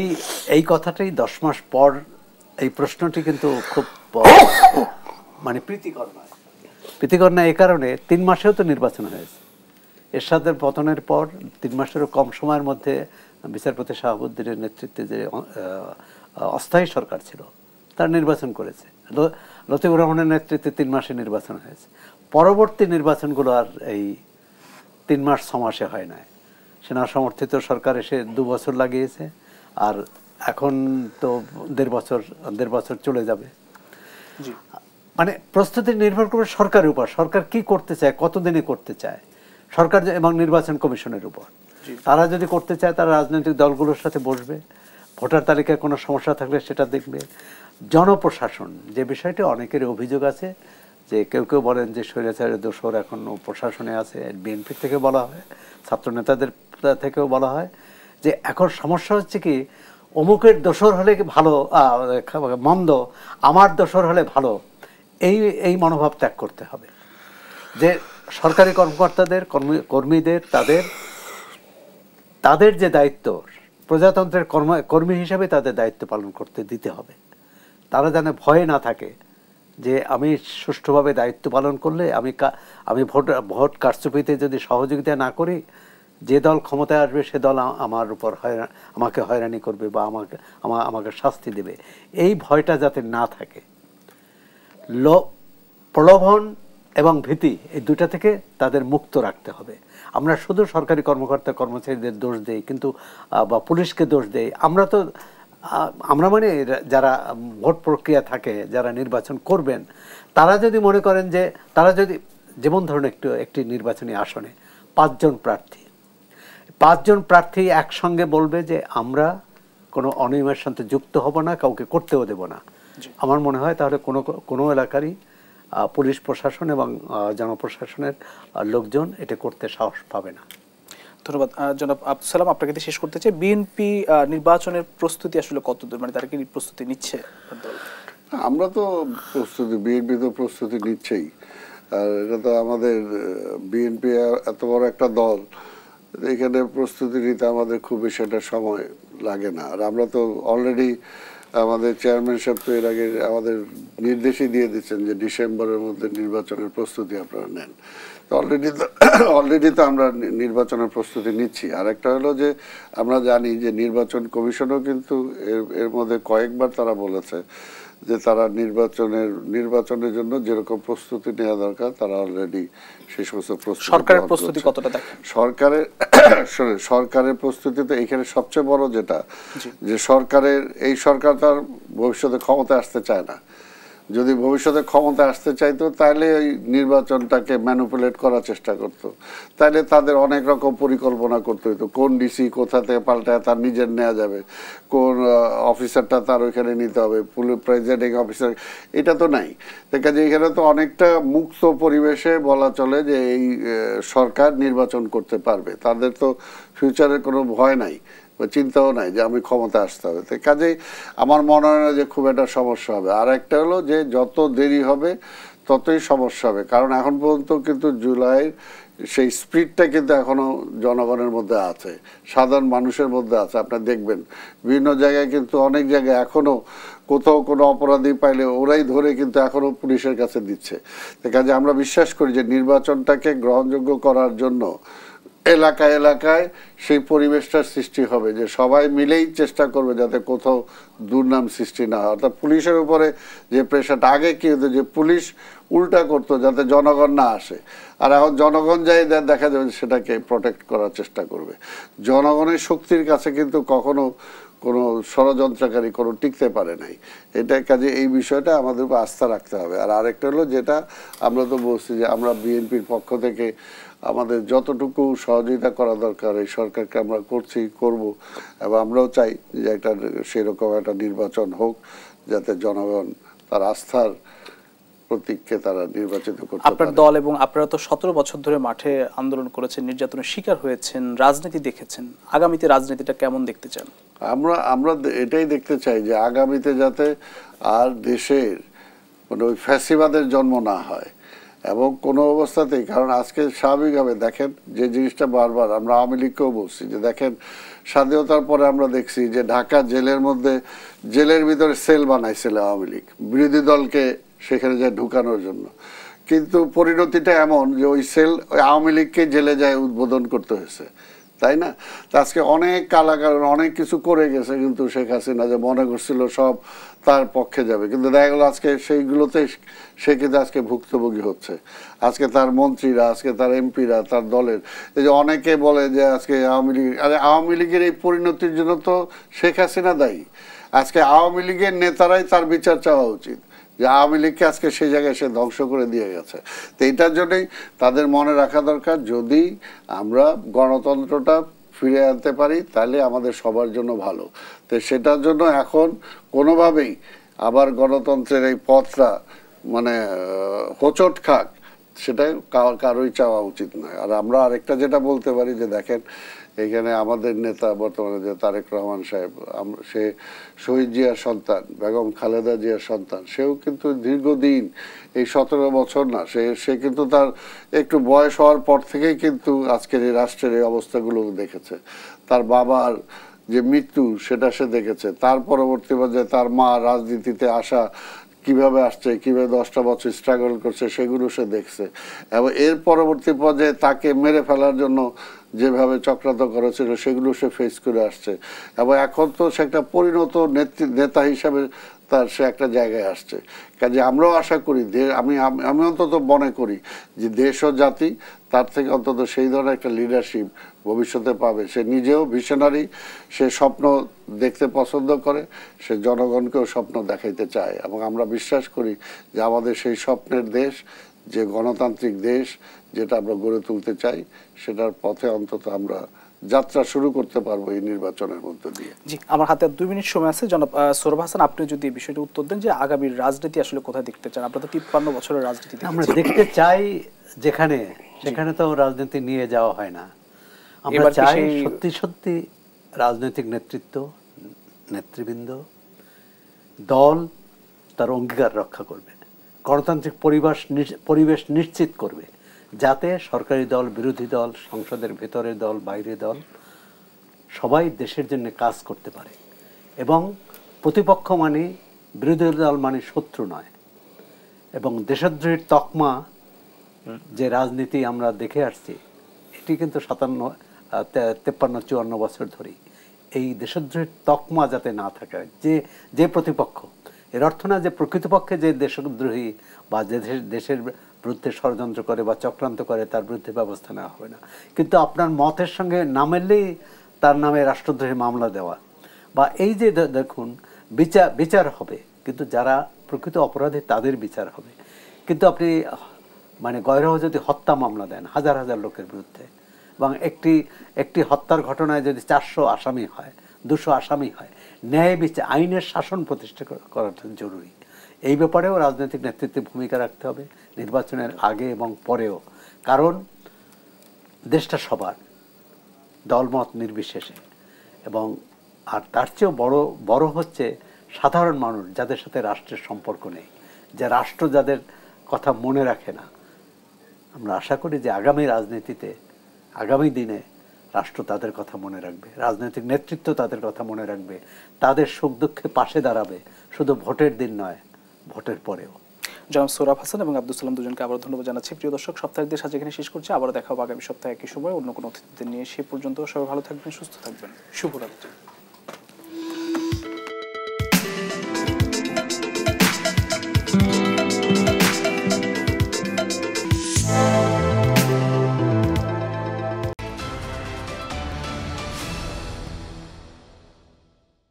এই কথাটাই 10 মাস পর এই প্রশ্নটি কিন্তু খুব মানে প্রীতিকর নয়। প্রীতিকর না এই কারণে 3 মাসেও তো নির্বাচন হয়েছে। এরশাদের পতনের পর 3 মাসেরও কম সময়ের মধ্যে বিচারপতি শাহাবুদ্দিনের নেতৃত্বে যে অস্থায়ী সরকার ছিল তার নির্বাচন করেছে। লতিফুর রহমানের নেতৃত্বে 3 মাসে নির্বাচন হয়েছে। পরবর্তী নির্বাচনগুলো আর এই 3 মাস 6 মাসে হয় না। সেনা সমর্থিত সরকার এসে 2 বছর লাগিয়েছে, আর এখন তো 1.5 বছর চলে যাবে। মানে প্রস্তুতি নির্ভর করবে সরকারের উপর, সরকার কি করতে চায়, কতদিনে করতে চায়, সরকার এবং নির্বাচন কমিশনের উপর। তারা যদি করতে চায় তারা রাজনৈতিক দলগুলোর সাথে বসবে, ভোটার তালিকায় কোনো সমস্যা থাকলে সেটা দেখবে। জনপ্রশাসন যে বিষয়টি অনেকের অভিযোগ আছে যে কেউ কেউ বলেন যে স্বৈরাচারের দোসর এখন প্রশাসনে আছে, বিএনপি থেকে বলা হয়, ছাত্র নেতাদের থেকেও বলা হয় যে এখন সমস্যা হচ্ছে কি অমুকের দোসর হলে ভালো মন্দ, আমার দোসর হলে ভালো, এই মনোভাব ত্যাগ করতে হবে। যে সরকারি কর্মকর্তাদের কর্মীদের তাদের যে দায়িত্ব, প্রজাতন্ত্রের কর্মী হিসাবে তাদের দায়িত্ব পালন করতে দিতে হবে। তারা যেন ভয়ে না থাকে যে আমি সুষ্ঠুভাবে দায়িত্ব পালন করলে আমি ভোট কারচুপিতে যদি সহযোগিতা না করি, যে দল ক্ষমতায় আসবে সে দল আমার উপর আমাকে হয়রানি করবে বা আমাকে শাস্তি দেবে, এই ভয়টা যাতে না থাকে। প্রলোভন এবং ভীতি এই দুটা থেকে তাদের মুক্ত রাখতে হবে। আমরা শুধু সরকারি কর্মকর্তা কর্মচারীদের দোষ দেই কিন্তু বা পুলিশকে দোষ দেই। আমরা মানে যারা ভোট প্রক্রিয়া থাকে, যারা নির্বাচন করবেন, তারা যদি মনে করেন যে তারা যদি যেমন ধরুন একটি নির্বাচনী আসনে 5 জন প্রার্থী একসঙ্গে বলবে যে আমরা কোনো অনিয়মের সাথে যুক্ত হব না, কাউকে করতেও দেব না, আমার মনে হয় তাহলে কোনো এলাকারই পুলিশ প্রশাসন এবং জনপ্রশাসনের লোকজন এটা করতে সাহস পাবে না। ধন্যবাদ জনাব আব্দুল সালাম। আপনাকে শেষ করতে চাই, বিএনপি নির্বাচনের প্রস্তুতি আসলে কতদূর, মানে তারা কি প্রস্তুতি নিচ্ছে? আমরা তো বিএনপি তো প্রস্তুতি নিচ্ছেই। আর এটা তো আমাদের বিএনপি এত বড় একটা দল, এখানে প্রস্তুতি নিতে আমাদের খুব বেশি একটা সময় লাগে না। আর আমরা তো অলরেডি আমাদের চেয়ারম্যান সাহেব তো এর আগে আমাদের নির্দেশই দিয়ে দিচ্ছেন যে ডিসেম্বরের মধ্যে নির্বাচনের প্রস্তুতি আপনারা নেন। তো অলরেডি তো আমরা নির্বাচনের প্রস্তুতি নিচ্ছি। আর একটা হলো যে আমরা জানি যে নির্বাচন কমিশনও কিন্তু এর মধ্যে কয়েকবার তারা বলেছে যে তারা নির্বাচনের জন্য যেরকম প্রস্তুতি নেওয়া দরকার তারা অলরেডি সেই সমস্ত প্রস্তুতি সরকারের প্রস্তুতি কতটা দেখেন? সরকারের প্রস্তুতি তো এখানে সবচেয়ে বড় যেটা, যে এই সরকার তার ভবিষ্যতে ক্ষমতায় আসতে চায় না। যদি ভবিষ্যতে ক্ষমতা আসতে চাইতো তাহলে ওই নির্বাচনটাকে ম্যানিপুলেট করার চেষ্টা করতো, তাহলে তাদের অনেক রকম পরিকল্পনা করতে হতো, কোন ডিসি কোথা থেকে পাল্টায় তার নিজের নেওয়া যাবে, কোন অফিসারটা তার ওইখানে নিতে হবে, প্রেসিডিং অফিসার, এটা তো নাই। কাজে এখানে তো অনেকটা মুক্ত পরিবেশে বলা চলে যে এই সরকার নির্বাচন করতে পারবে, তাদের তো ফিউচারের কোনো ভয় নাই, চিন্তাও নাই যে আমি ক্ষমতা আসতে হবে। তো কাজেই আমার মনে হয় না যে খুব একটা সমস্যা হবে। আর একটা হলো যে যত দেরি হবে ততই সমস্যা হবে, কারণ এখন পর্যন্ত কিন্তু জুলাইয়ের সেই স্পিরিটটা কিন্তু এখনো জনগণের মধ্যে আছে, সাধারণ মানুষের মধ্যে আছে। আপনারা দেখবেন বিভিন্ন জায়গায় কিন্তু অনেক জায়গায় এখনো কোথাও কোনো অপরাধী পাইলে ওরাই ধরে কিন্তু এখনো পুলিশের কাছে দিচ্ছে। কাজে আমরা বিশ্বাস করি যে নির্বাচনটাকে গ্রহণযোগ্য করার জন্য এলাকায় এলাকায় সেই পরিবেশটার সৃষ্টি হবে, যে সবাই মিলেই চেষ্টা করবে যাতে কোথাও দুর্নাম সৃষ্টি না হয়। অর্থাৎ পুলিশের উপরে যে প্রেশারটা, আগে কি হতো যে পুলিশ উল্টা করতো যাতে জনগণ না আসে, আর এখন জনগণ যাই দেখা যাবে সেটাকে প্রোটেক্ট করার চেষ্টা করবে। জনগণের শক্তির কাছে কিন্তু কখনো কোনো ষড়যন্ত্রকারী কোনো টিকতে পারে নাই। এটা কাজে এই বিষয়টা আমাদের উপর আস্থা রাখতে হবে। আর আরেকটা হলো যেটা আমরা তো বলছি যে আমরা বিএনপির পক্ষ থেকে আমাদের যতটুকু সহযোগিতা করা দরকার এই সরকারকে আমরা করব, এবং আমরাও চাই যে একটা সেরকম একটা নির্বাচন হোক যাতে জনগণ তার আস্থার প্রতীককে তারা নির্বাচিত করতে পারে। আপনার দল এবং আপনারা তো 17 বছর ধরে মাঠে আন্দোলন করেছেন, নির্যাতনের শিকার হয়েছেন, রাজনীতি দেখেছেন, আগামীতে রাজনীতিটা কেমন দেখতে চান? আমরা এটাই দেখতে চাই যে আগামীতে যাতে আর দেশের মানে ওই ফ্যাসিবাদের জন্ম না হয়, এবং কোনো অবস্থাতেই, কারণ আজকে স্বাভাবিকভাবে দেখেন যে জিনিসটা বারবার আমরা আওয়ামী লীগকেও বলছি যে দেখেন স্বাধীনতার পরে আমরা দেখছি যে ঢাকা জেলের মধ্যে জেলের ভিতরে সেল বানাইছিল আওয়ামী লীগ বিরোধী দলকে সেখানে যায় ঢুকানোর জন্য, কিন্তু পরিণতিটা এমন যে ওই সেল ওই আওয়ামী লীগকে জেলে যায় উদ্বোধন করতে হয়েছে, তাই না? তো আজকে অনেক কালাকারণ অনেক কিছু করে গেছে, কিন্তু শেখ হাসিনা যে মনে করছিল সব তার পক্ষে যাবে, কিন্তু দেখা গেল আজকে সেইগুলোতে সে কিন্তু আজকে ভুক্তভোগী হচ্ছে। আজকে তার মন্ত্রীরা, আজকে তার এমপিরা, তার দলের এই যে অনেকে বলে যে আজকে আওয়ামী লীগ, আরে আওয়ামী লীগের এই পরিণতির জন্য তো শেখ হাসিনা দায়ী। আজকে আওয়ামী লীগের নেতারাই তার বিচার চাওয়া উচিত, যে আওয়ামী লীগকে আজকে সেই জায়গায় সে ধ্বংস করে দিয়ে গেছে। তো এইটার জন্যই তাদের মনে রাখা দরকার, যদি আমরা গণতন্ত্রটা ফিরে আনতে পারি তাহলে আমাদের সবার জন্য ভালো। তো সেটার জন্য এখন কোনোভাবেই আবার গণতন্ত্রের এই পথটা মানে হোঁচট খাক সেটা কারোই চাওয়া উচিত নয়। আর আমরা আরেকটা যেটা বলতে পারি যে দেখেন এখানে আমাদের নেতা বর্তমানে যে তারেক রহমান সাহেব, সে শহীদ জিয়ার সন্তান, বেগম খালেদা জিয়ার সন্তান, সেও কিন্তু দীর্ঘদিন এই 17 বছর না, সে কিন্তু তার একটু বয়স হওয়ার পর থেকেই কিন্তু আজকের এই রাষ্ট্রের এই অবস্থাগুলো দেখেছে। তার বাবার যে মৃত্যু সেটা সে দেখেছে, তার পরবর্তী পর্যায়ে তার মা রাজনীতিতে আসা কিভাবে আসছে, কিভাবে 10টা বছর স্ট্রাগল করছে সেগুলো সে দেখছে, এবং এর পরবর্তী পর্যায়ে তাকে মেরে ফেলার জন্য যেভাবে চক্রান্ত করেছিল সেগুলো সে ফেস করে আসছে, এবং এখন তো সে একটা পরিণত নেতা হিসাবে সে একটা জায়গায় আসছে। কাজে আমরাও আশা করি, আমি অন্তত মনে করি যে দেশ ও জাতি তার থেকে অন্তত সেই ধরনের একটা লিডারশিপ ভবিষ্যতে পাবে। সে নিজেও ভিশনারি, সে স্বপ্ন দেখতে পছন্দ করে, সে জনগণকেও স্বপ্ন দেখাইতে চায়, এবং আমরা বিশ্বাস করি যে আমাদের সেই স্বপ্নের দেশ, যে গণতান্ত্রিক দেশ যেটা আমরা গড়ে তুলতে চাই, সেটার পথে অন্তত আমরা যাত্রা শুরু করতে পারবো এই নির্বাচনের মধ্য দিয়ে। জি, আমার হাতে 2 মিনিট সময় আছে। জনাব সোহরাব হাসান, আপনি যদি এই বিষয়টা উত্তর দেন যে আগামীর রাজনীতি আসলে কোথায় দেখতে চান? আপনারা তো 53 বছরের রাজনীতি আমরা দেখতে চাই যেখানে তো রাজনীতি নিয়ে যাওয়া হয় না। আমরা চাই সত্যি সত্যি রাজনৈতিক নেতৃবৃন্দ দল তার অঙ্গীকার রক্ষা করবে, গণতান্ত্রিক পরিবেশ নিশ্চিত করবে, যাতে সরকারি দল, বিরোধী দল, সংসদের ভেতরের দল, বাইরের দল সবাই দেশের জন্য কাজ করতে পারে, এবং প্রতিপক্ষ মানে বিরোধী দল মানে শত্রু নয়, এবং দেশদ্রোহীর তকমা যে রাজনীতি আমরা দেখে আসছি এটি কিন্তু 53-54 বছর ধরেই এই দেশদ্রোহীর তকমা যাতে না থাকে, যে প্রতিপক্ষ এর অর্থ না যে প্রকৃতপক্ষে যে দেশদ্রোহী বা যে দেশের বিরুদ্ধে ষড়যন্ত্র করে বা চক্রান্ত করে তার বিরুদ্ধে ব্যবস্থা নেওয়া হবে না, কিন্তু আপনার মতের সঙ্গে না মিললেই তার নামে রাষ্ট্রদ্রোহী মামলা দেওয়া বা এই যে দেখুন বিচার হবে, কিন্তু যারা প্রকৃত অপরাধী তাদের বিচার হবে। কিন্তু আপনি মানে গয়রহ যদি হত্যা মামলা দেন হাজার হাজার লোকের বিরুদ্ধে, এবং একটি হত্যার ঘটনায় যদি 400 আসামি হয়, 200 আসামি হয়, ন্যায় বিচার আইনের শাসন প্রতিষ্ঠা করাটা জরুরি। এই ব্যাপারেও রাজনৈতিক নেতৃত্বের ভূমিকা রাখতে হবে নির্বাচনের আগে এবং পরেও, কারণ দেশটা সবার, দলমত নির্বিশেষে। এবং আর তার চেয়েও বড় হচ্ছে সাধারণ মানুষ যাদের সাথে রাষ্ট্রের সম্পর্ক নেই, যে রাষ্ট্র যাদের কথা মনে রাখে না। আমরা আশা করি যে আগামী রাজনীতিতে, আগামী দিনে রাষ্ট্র তাদের কথা মনে রাখবে, রাজনৈতিক নেতৃত্ব তাদের কথা মনে রাখবে, তাদের সুখ দুঃখে পাশে দাঁড়াবে, শুধু ভোটের দিন নয়, ভোটের পরেও। জনাব সোহরাব হাসান এবং আব্দুল সালাম দুজনকে আবার ধন্যবাদ জানাচ্ছি। প্রিয় দর্শক, সপ্তাহের দেশ আজ এখানে শেষ করছি। আবার দেখা হবে আগামী সপ্তাহে একই সময় অন্য কোনো অতিথিদের নিয়ে। সে পর্যন্ত সবাই ভালো থাকবেন, সুস্থ থাকবেন। শুভরাত্রি।